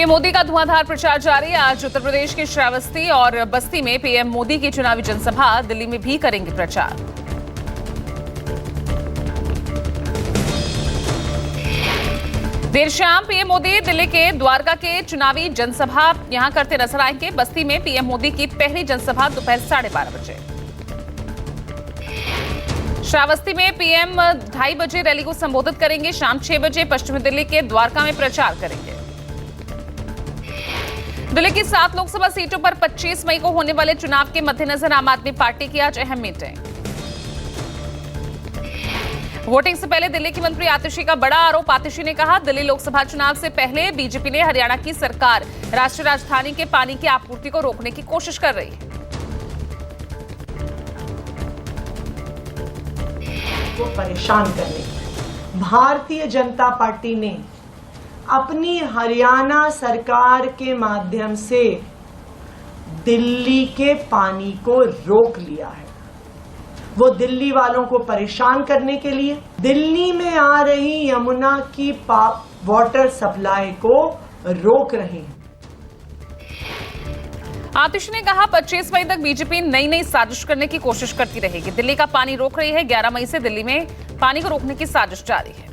PM Modi का धुआंधार प्रचार जारी। आज उत्तर प्रदेश के श्रावस्ती और बस्ती में पीएम मोदी की चुनावी जनसभा, दिल्ली में भी करेंगे प्रचार। देर शाम पीएम मोदी दिल्ली के द्वारका के चुनावी जनसभा यहां करते नजर आएंगे। बस्ती में पीएम मोदी की पहली जनसभा दोपहर 12:30 बजे। श्रावस्ती में पीएम 2:30 बजे रैली को संबोधित करेंगे। शाम 6 बजे पश्चिमी दिल्ली के द्वारका में प्रचार करेंगे। दिल्ली की 7 लोकसभा सीटों पर 25 मई को होने वाले चुनाव के मद्देनजर आम आदमी पार्टी की आज अहम मीटिंग। वोटिंग से पहले दिल्ली की मंत्री आतिशी का बड़ा आरोप। आतिशी ने कहा, दिल्ली लोकसभा चुनाव से पहले बीजेपी ने हरियाणा की सरकार राष्ट्रीय राजधानी के पानी की आपूर्ति को रोकने की कोशिश कर रही है। को परेशान करने भारतीय जनता पार्टी ने अपनी हरियाणा सरकार के माध्यम से दिल्ली के पानी को रोक लिया है। वो दिल्ली वालों को परेशान करने के लिए दिल्ली में आ रही यमुना की वाटर सप्लाई को रोक रहे हैं। आतिश ने कहा, 25 मई तक बीजेपी नई साजिश करने की कोशिश करती रहेगी। दिल्ली का पानी रोक रही है। 11 मई से दिल्ली में पानी को रोकने की साजिश जारी है।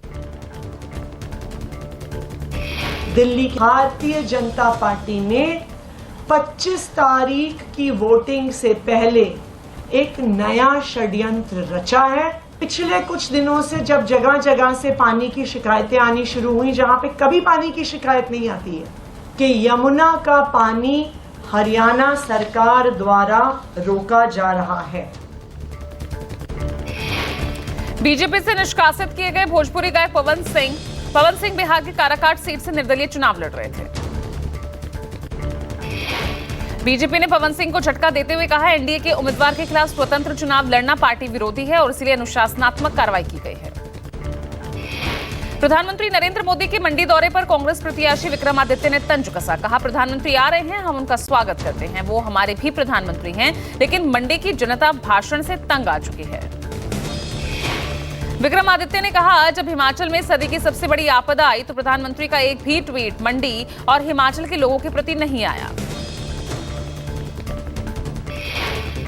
दिल्ली की भारतीय जनता पार्टी ने 25 तारीख की वोटिंग से पहले एक नया षड्यंत्र रचा है। पिछले कुछ दिनों से जब जगह जगह से पानी की शिकायतें आनी शुरू हुई, जहां पे कभी पानी की शिकायत नहीं आती है, कि यमुना का पानी हरियाणा सरकार द्वारा रोका जा रहा है। बीजेपी से निष्कासित किए गए भोजपुरी गायक पवन सिंह बिहार की काराकाट सीट से निर्दलीय चुनाव लड़ रहे थे। बीजेपी ने पवन सिंह को झटका देते हुए कहा, एनडीए के उम्मीदवार के खिलाफ स्वतंत्र चुनाव लड़ना पार्टी विरोधी है और इसलिए अनुशासनात्मक कार्रवाई की गई है। प्रधानमंत्री नरेंद्र मोदी के मंडी दौरे पर कांग्रेस प्रत्याशी विक्रमादित्य ने तंज कसा। कहा, प्रधानमंत्री आ रहे हैं, हम उनका स्वागत करते हैं। वो हमारे भी प्रधानमंत्री हैं, लेकिन मंडी की जनता भाषण से तंग आ चुकी है। विक्रमादित्य ने कहा, जब हिमाचल में सदी की सबसे बड़ी आपदा आई तो प्रधानमंत्री का एक भी ट्वीट मंडी और हिमाचल के लोगों के प्रति नहीं आया।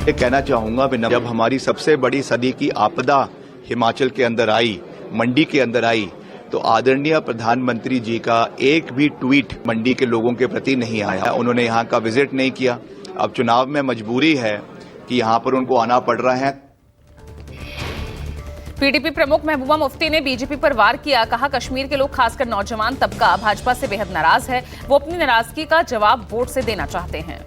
कहना चाहूंगा, जब हमारी सबसे बड़ी सदी की आपदा हिमाचल के अंदर आई, मंडी के अंदर आई, तो आदरणीय प्रधानमंत्री जी का एक भी ट्वीट मंडी के लोगों के प्रति नहीं आया। उन्होंने यहाँ का विजिट नहीं किया। अब चुनाव में मजबूरी है कि यहाँ पर उनको आना पड़ रहा है। पीडीपी प्रमुख महबूबा मुफ्ती ने बीजेपी पर वार किया। कहा, कश्मीर के लोग खासकर नौजवान तबका भाजपा से बेहद नाराज है। वो अपनी नाराजगी का जवाब वोट से देना चाहते हैं।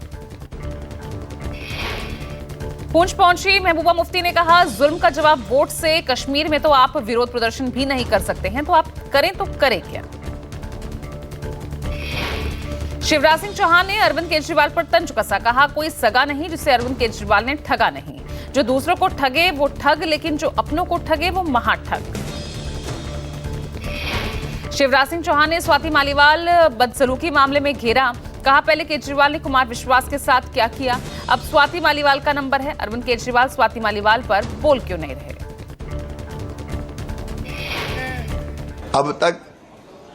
पुंछ पहुंची महबूबा मुफ्ती ने कहा, जुल्म का जवाब वोट से। कश्मीर में तो आप विरोध प्रदर्शन भी नहीं कर सकते हैं, तो आप करें तो करें क्या। शिवराज सिंह चौहान ने अरविंद केजरीवाल पर तंज कसा। कहा, कोई सगा नहीं जिसे अरविंद केजरीवाल ने ठगा नहीं। जो दूसरों को ठगे वो ठग, लेकिन जो अपनों को ठगे वो महाठग। शिवराज सिंह चौहान ने स्वाति मालीवाल बदसलूकी मामले में घेरा। कहा, पहले केजरीवाल ने कुमार विश्वास के साथ क्या किया, अब स्वाति मालीवाल का नंबर है। अरविंद केजरीवाल स्वाति मालीवाल पर बोल क्यों नहीं रहे। अब तक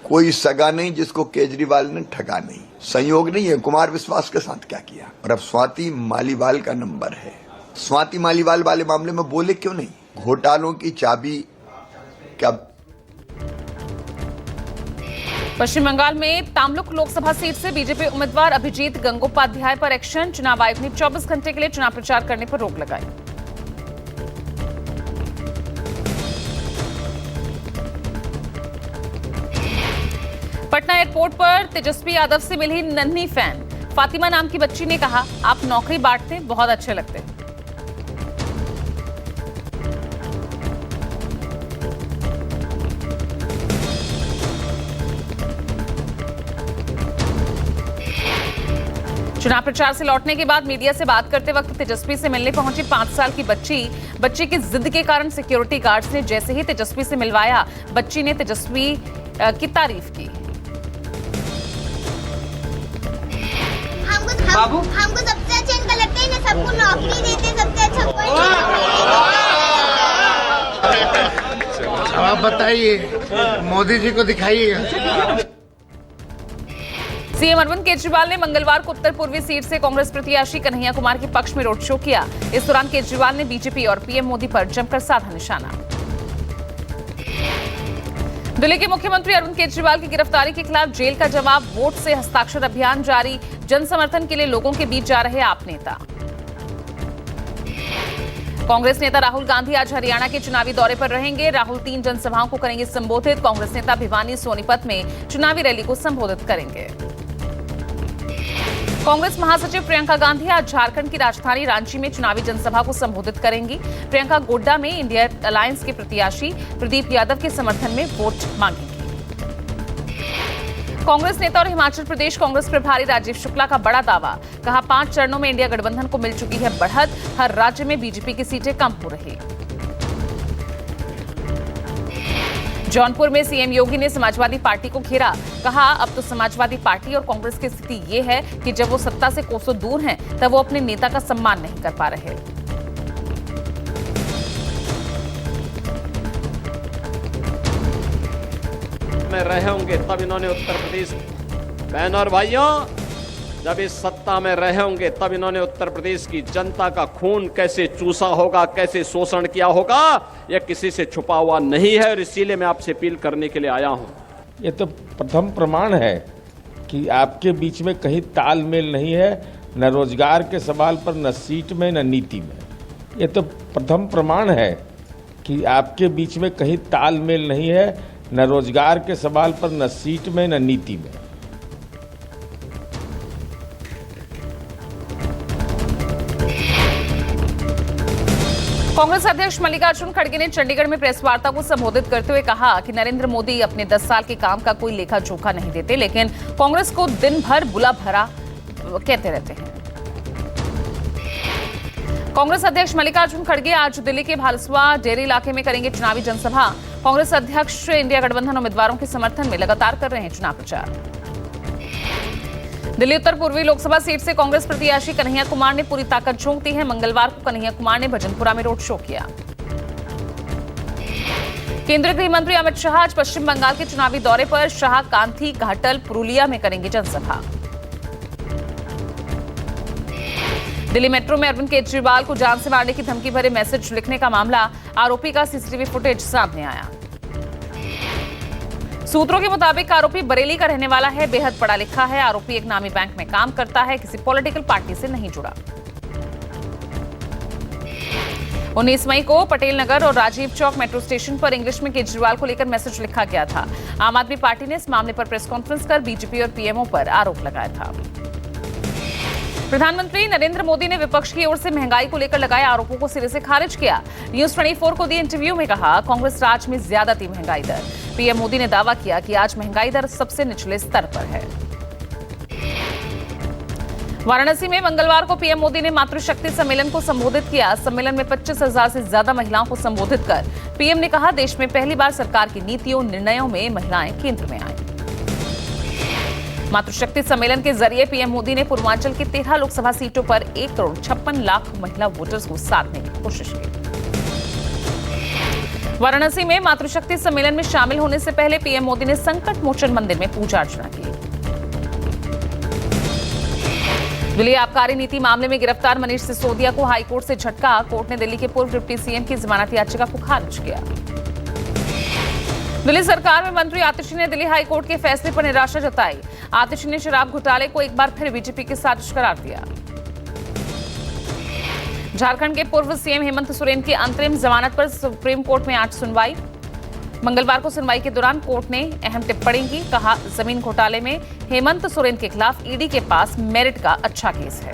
कोई सगा नहीं जिसको केजरीवाल ने ठगा नहीं। संयोग नहीं है, कुमार विश्वास के साथ क्या किया, और अब स्वाति मालीवाल का नंबर है। स्वाति मालीवाल वाले मामले में बोले क्यों नहीं। घोटालों की चाबी क्या। पश्चिम बंगाल में तामलुक लोकसभा सीट से बीजेपी उम्मीदवार अभिजीत गंगोपाध्याय पर एक्शन। चुनाव आयोग ने 24 घंटे के लिए चुनाव प्रचार करने पर रोक लगाई। पटना एयरपोर्ट पर तेजस्वी यादव से मिली नन्ही फैन। फातिमा नाम की बच्ची ने कहा, आप नौकरी बांटते बहुत अच्छे लगते। चुनाव प्रचार से लौटने के बाद मीडिया से बात करते वक्त तेजस्वी से मिलने पहुंची 5 साल की बच्ची की जिद के कारण सिक्योरिटी गार्ड्स ने जैसे ही तेजस्वी से मिलवाया, बच्ची ने तेजस्वी की तारीफ की। बाबू हमको सबसे अच्छा इनका लगता है, ना सबको नौकरी देते सबसे अच्छा कोई। आप बताइए, मोदी जी को दिखाइएगा। सीएम अरविंद केजरीवाल ने मंगलवार को उत्तर पूर्वी सीट से कांग्रेस प्रत्याशी कन्हैया कुमार के पक्ष में रोड शो किया। इस दौरान केजरीवाल ने बीजेपी और पीएम मोदी पर जमकर साधा निशाना। दिल्ली के मुख्यमंत्री अरविंद केजरीवाल की गिरफ्तारी के खिलाफ जेल का जवाब, वोट से हस्ताक्षर अभियान जारी, जन समर्थन के लिए लोगों के बीच जा रहे आप नेता। कांग्रेस नेता राहुल गांधी आज हरियाणा के चुनावी दौरे पर रहेंगे। राहुल 3 जनसभाओं को करेंगे संबोधित। कांग्रेस नेता भिवानी सोनीपत में चुनावी रैली को संबोधित करेंगे। कांग्रेस महासचिव प्रियंका गांधी आज झारखंड की राजधानी रांची में चुनावी जनसभा को संबोधित करेंगी। प्रियंका गोड्डा में इंडिया अलायंस के प्रत्याशी प्रदीप यादव के समर्थन में वोट मांगेंगी। कांग्रेस नेता और हिमाचल प्रदेश कांग्रेस प्रभारी राजीव शुक्ला का बड़ा दावा, कहा 5 चरणों में इंडिया गठबंधन को मिल चुकी है बढ़त, हर राज्य में बीजेपी की सीटें कम हो रही। जौनपुर में सीएम योगी ने समाजवादी पार्टी को घेरा, कहा अब तो समाजवादी पार्टी और कांग्रेस की स्थिति ये है कि जब वो सत्ता से कोसों दूर हैं तब वो अपने नेता का सम्मान नहीं कर पा रहे। में रहे होंगे तब इन्होंने उत्तर प्रदेश, बहनों और भाइयों, जब इस सत्ता में रहे होंगे तब इन्होंने उत्तर प्रदेश की जनता का खून कैसे चूसा होगा, कैसे शोषण किया होगा, यह किसी से छुपा हुआ नहीं है और इसीलिए मैं आपसे अपील करने के लिए आया हूं। ये तो प्रथम प्रमाण है कि आपके बीच में कहीं तालमेल नहीं है, न रोजगार के सवाल पर, न सीट में, न नीति में। ये तो प्रथम प्रमाण है कि आपके बीच में कहीं तालमेल नहीं है, न रोजगार के सवाल पर, न सीट में, न नीति में। कांग्रेस अध्यक्ष मल्लिकार्जुन खड़गे ने चंडीगढ़ में प्रेस वार्ता को संबोधित करते हुए कहा कि नरेंद्र मोदी अपने 10 साल के काम का कोई लेखा जोखा नहीं देते, लेकिन कांग्रेस को दिन भर बुला भरा कहते रहते हैं। कांग्रेस अध्यक्ष मल्लिकार्जुन खड़गे आज दिल्ली के भालसवा डेरी इलाके में करेंगे चुनावी जनसभा। कांग्रेस अध्यक्ष इंडिया गठबंधन उम्मीदवारों के समर्थन में लगातार कर रहे हैं चुनाव प्रचार। दिल्ली उत्तर पूर्वी लोकसभा सीट से कांग्रेस प्रत्याशी कन्हैया कुमार ने पूरी ताकत झोंक दी है। मंगलवार को कन्हैया कुमार ने भजनपुरा में रोड शो किया। केंद्रीय गृह मंत्री अमित शाह आज पश्चिम बंगाल के चुनावी दौरे पर। शाह कांथी, घाटल, पुरुलिया में करेंगे जनसभा। दिल्ली मेट्रो में अरविंद केजरीवाल को जान से मारने की धमकी भरे मैसेज लिखने का मामला, आरोपी का सीसीटीवी फुटेज सामने आया। सूत्रों के मुताबिक आरोपी बरेली का रहने वाला है, बेहद पढ़ा लिखा है। आरोपी एक नामी बैंक में काम करता है, किसी पॉलिटिकल पार्टी से नहीं जुड़ा। 19 मई को पटेल नगर और राजीव चौक मेट्रो स्टेशन पर इंग्लिश में केजरीवाल को लेकर मैसेज लिखा गया था। आम आदमी पार्टी ने इस मामले पर प्रेस कॉन्फ्रेंस कर बीजेपी और पीएमओ पर आरोप लगाया था। प्रधानमंत्री नरेंद्र मोदी ने विपक्ष की ओर से महंगाई को लेकर लगाए आरोपों को सिरे से खारिज किया। न्यूज 24 को दिए इंटरव्यू में कहा, कांग्रेस राज में ज्यादा थी महंगाई दर। पीएम मोदी ने दावा किया कि आज महंगाई दर सबसे निचले स्तर पर है। वाराणसी में मंगलवार को पीएम मोदी ने मातृशक्ति सम्मेलन को संबोधित किया। सम्मेलन में 25,000 से ज्यादा महिलाओं को संबोधित कर पीएम ने कहा, देश में पहली बार सरकार की नीतियों, निर्णयों में महिलाएं केंद्र में आए। मातृशक्ति सम्मेलन के जरिए पीएम मोदी ने पूर्वांचल की 13 लोकसभा सीटों पर 1,56,00,000 महिला वोटर्स को साधने की कोशिश की। वाराणसी में मातृशक्ति सम्मेलन में शामिल होने से पहले पीएम मोदी ने संकट मोचन मंदिर में पूजा अर्चना की। दिल्ली आबकारी नीति मामले में गिरफ्तार मनीष सिसोदिया को हाईकोर्ट से झटका। कोर्ट ने दिल्ली के पूर्व डिप्टी सीएम की जमानत याचिका को खारिज किया। दिल्ली सरकार में मंत्री आतिशी ने दिल्ली हाईकोर्ट के फैसले पर निराशा जताई। आतिशी ने शराब घोटाले को एक बार फिर बीजेपी के साजिश करार दिया। झारखंड के पूर्व सीएम हेमंत सोरेन की अंतरिम जमानत पर सुप्रीम कोर्ट में आज सुनवाई। मंगलवार को सुनवाई के दौरान कोर्ट ने अहम टिप्पणी की। कहा, जमीन घोटाले में हेमंत सोरेन के खिलाफ ईडी के पास मेरिट का अच्छा केस है।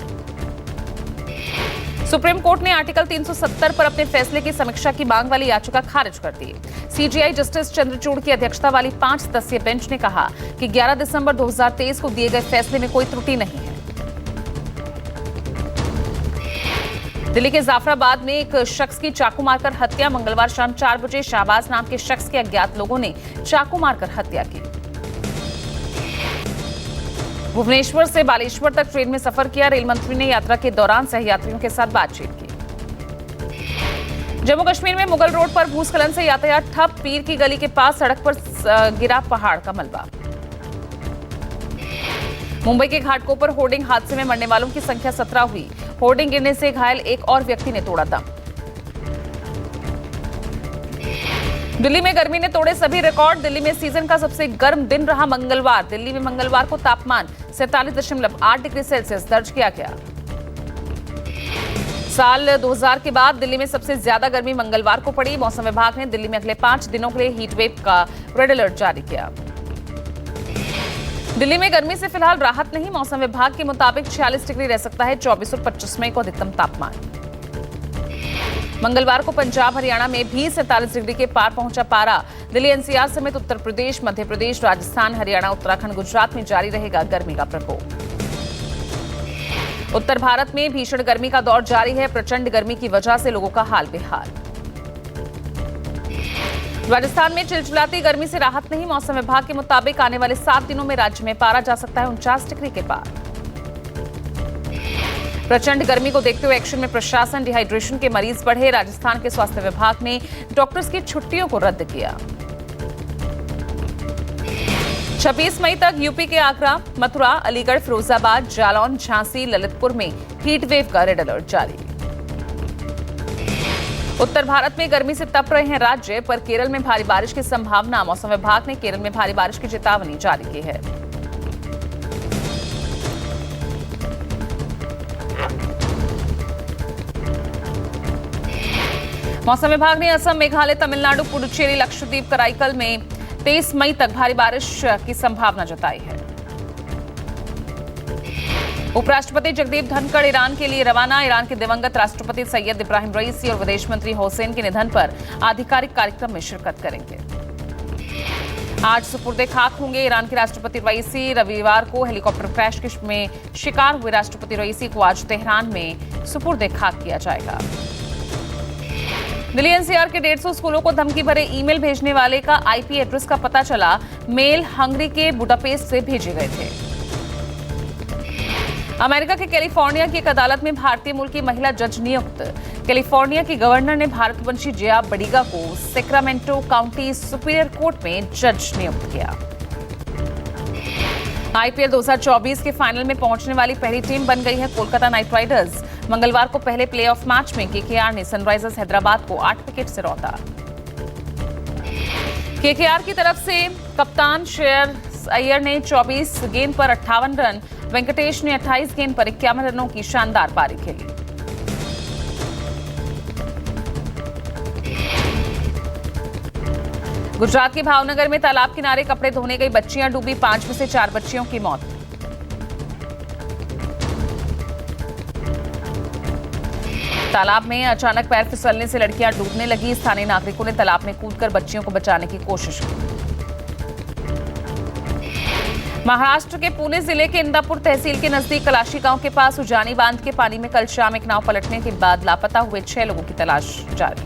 सुप्रीम कोर्ट ने आर्टिकल 370 पर अपने फैसले की समीक्षा की मांग वाली याचिका खारिज कर दी। सीजेआई जस्टिस चंद्रचूड़ की अध्यक्षता वाली 5 सदस्यीय बेंच ने कहा कि 11 दिसंबर 2023 को दिए गए फैसले में कोई त्रुटि नहीं है। दिल्ली के जाफराबाद में एक शख्स की चाकू मारकर हत्या। मंगलवार शाम 4 बजे शाहबाज नाम के शख्स के अज्ञात लोगों ने चाकू मारकर हत्या की। भुवनेश्वर से बालेश्वर तक ट्रेन में सफर किया। रेल मंत्री ने यात्रा के दौरान सहयात्रियों के साथ बातचीत की। जम्मू कश्मीर में मुगल रोड पर भूस्खलन से यातायात ठप। पीर की गली के पास सड़क पर गिरा पहाड़ का मलबा। मुंबई के घाटकोपर होर्डिंग हादसे में मरने वालों की संख्या 17 हुई। होर्डिंग गिरने से घायल एक और व्यक्ति ने तोड़ा दम। दिल्ली में गर्मी ने तोड़े सभी रिकॉर्ड। दिल्ली में सीजन का सबसे गर्म दिन रहा मंगलवार। दिल्ली में मंगलवार को तापमान 47.8 डिग्री सेल्सियस दर्ज किया गया। साल 2000 के बाद दिल्ली में सबसे ज्यादा गर्मी मंगलवार को पड़ी। मौसम विभाग ने दिल्ली में अगले 5 दिनों के लिए हीट वेव का रेड अलर्ट जारी किया। दिल्ली में गर्मी से फिलहाल राहत नहीं। मौसम विभाग के मुताबिक 46 डिग्री रह सकता है 24 और 25 मई को अधिकतम तापमान। मंगलवार को पंजाब हरियाणा में भी 47 डिग्री के पार पहुंचा पारा। दिल्ली एनसीआर समेत उत्तर प्रदेश, मध्य प्रदेश, राजस्थान, हरियाणा, उत्तराखंड, गुजरात में जारी रहेगा गर्मी का प्रकोप। उत्तर भारत में भीषण गर्मी का दौर जारी है। प्रचंड गर्मी की वजह से लोगों का हाल बेहाल। राजस्थान में चिलचिलाती गर्मी से राहत नहीं। मौसम विभाग के मुताबिक आने वाले 7 दिनों में राज्य में पारा जा सकता है 49 डिग्री के पार। प्रचंड गर्मी को देखते हुए एक्शन में प्रशासन। डिहाइड्रेशन के मरीज बढ़े। राजस्थान के स्वास्थ्य विभाग ने डॉक्टर्स की छुट्टियों को रद्द किया। 26 मई तक यूपी के आगरा, मथुरा, अलीगढ़, फिरोजाबाद, जालौन, झांसी, ललितपुर में हीट वेव का रेड अलर्ट जारी। उत्तर भारत में गर्मी से तप रहे हैं राज्य, पर केरल में भारी बारिश की संभावना। मौसम विभाग ने केरल में भारी बारिश की चेतावनी जारी की है। मौसम विभाग ने असम, मेघालय, तमिलनाडु, पुडुचेरी, लक्षद्वीप, कराईकल में 23 मई तक भारी बारिश की संभावना जताई है। उपराष्ट्रपति जगदीप धनखड़ ईरान के लिए रवाना। ईरान के दिवंगत राष्ट्रपति सैयद इब्राहिम रईसी और विदेश मंत्री हुसैन के निधन पर आधिकारिक कार्यक्रम में शिरकत करेंगे। आज सुपुर्दे खाक होंगे ईरान के राष्ट्रपति रईसी। रविवार को हेलीकॉप्टर क्रैश में शिकार हुए राष्ट्रपति रईसी को आज तेहरान में सुपुर्दे खाक किया जाएगा। दिल्ली एनसीआर के 150 स्कूलों को धमकी भरे ईमेल भेजने वाले का आईपी एड्रेस का पता चला। मेल हंगरी के बुडापेस्ट से भेजे गए थे। अमेरिका के कैलिफोर्निया की एक अदालत में भारतीय मूल की महिला जज नियुक्त। कैलिफोर्निया की गवर्नर ने भारतवंशी जया बडिगा को सैक्रामेंटो काउंटी सुपीरियर कोर्ट में जज नियुक्त किया। आईपीएल 2024 के फाइनल में पहुंचने वाली पहली टीम बन गई है कोलकाता नाइट राइडर्स। मंगलवार को पहले प्लेऑफ मैच में केकेआर ने सनराइजर्स हैदराबाद को 8 विकेट से रौंदा। केकेआर की तरफ से कप्तान श्रेयस अय्यर ने 24 गेंद पर 58 रन, वेंकटेश ने 28 गेंद पर 51 रनों की शानदार पारी खेली। गुजरात के भावनगर में तालाब किनारे कपड़े धोने गई बच्चियां डूबी। 5 में से 4 बच्चियों की मौत। तालाब में अचानक पैर फिसलने से लड़कियां डूबने लगी। स्थानीय नागरिकों ने तालाब में कूदकर बच्चियों को बचाने की कोशिश की। महाराष्ट्र के पुणे जिले के इंदापुर तहसील के नजदीक कलाशी गांव के पास उजानी बांध के पानी में कल शाम एक नाव पलटने के बाद लापता हुए 6 लोगों की तलाश जारी।